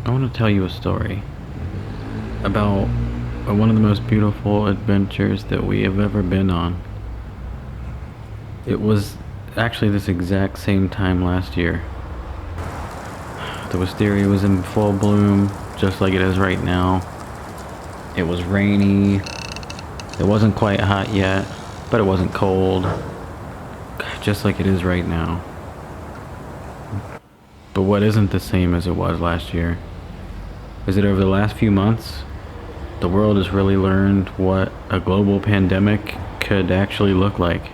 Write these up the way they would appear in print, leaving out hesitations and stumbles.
I want to tell you a story about one of the most beautiful adventures that we have ever been on. It was actually this exact same time last year. The wisteria was in full bloom, just like it is right now. It was rainy. It wasn't quite hot yet, but it wasn't cold, just like it is right now. But what isn't the same as it was last year is that over the last few months, the world has really learned what a global pandemic could actually look like.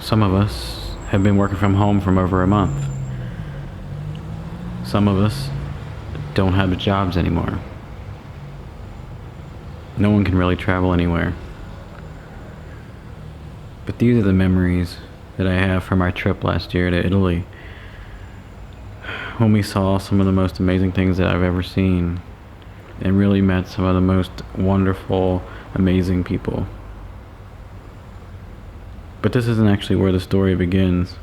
Some of us have been working from home for over a month. Some of us don't have jobs anymore. No one can really travel anywhere. But these are the memories that I have from our trip last year to Italy, when we saw some of the most amazing things that I've ever seen and really met some of the most wonderful, amazing people. But this isn't actually where the story begins.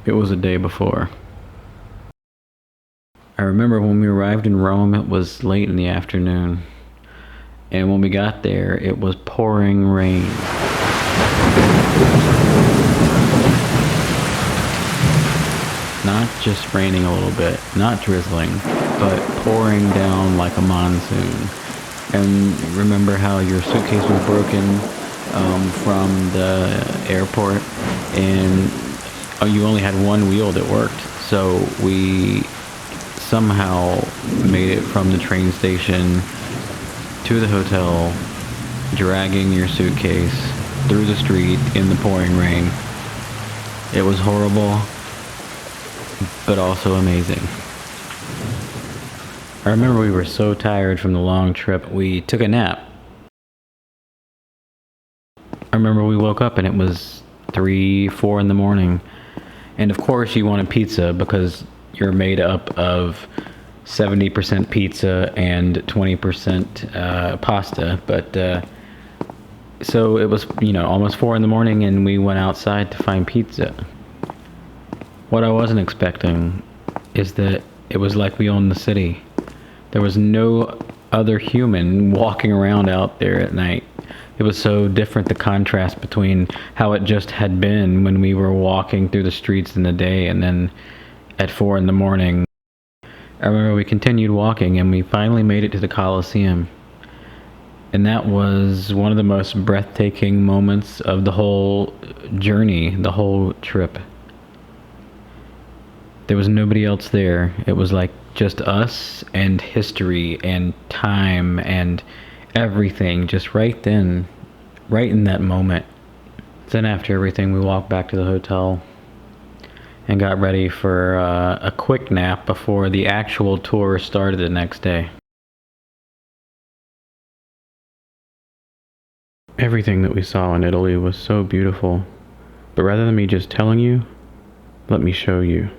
It was a day before. I remember when we arrived in Rome, it was late in the afternoon. And when we got there, it was pouring rain. Not just raining a little bit, not drizzling, but pouring down like a monsoon. And remember how your suitcase was broken from the airport, and you only had one wheel that worked. So we somehow made it from the train station to the hotel, dragging your suitcase through the street in the pouring rain. It was horrible, but also amazing. I remember we were so tired from the long trip, we took a nap. I remember we woke up and it was 3, 4 in the morning. And of course you wanted pizza because you're made up of 70% pizza and 20% pasta. But so it was, almost 4 in the morning and we went outside to find pizza. What I wasn't expecting is that it was like we owned the city. There was no other human walking around out there at night. It was so different, the contrast between how it just had been when we were walking through the streets in the day, and then at 4 in the morning. I remember we continued walking and we finally made it to the Colosseum. And that was one of the most breathtaking moments of the whole journey, the whole trip. There was nobody else there. It was like just us and history and time and everything, just right then, right in that moment. Then after everything, we walked back to the hotel and got ready for a quick nap before the actual tour started the next day. Everything that we saw in Italy was so beautiful, but rather than me just telling you, let me show you.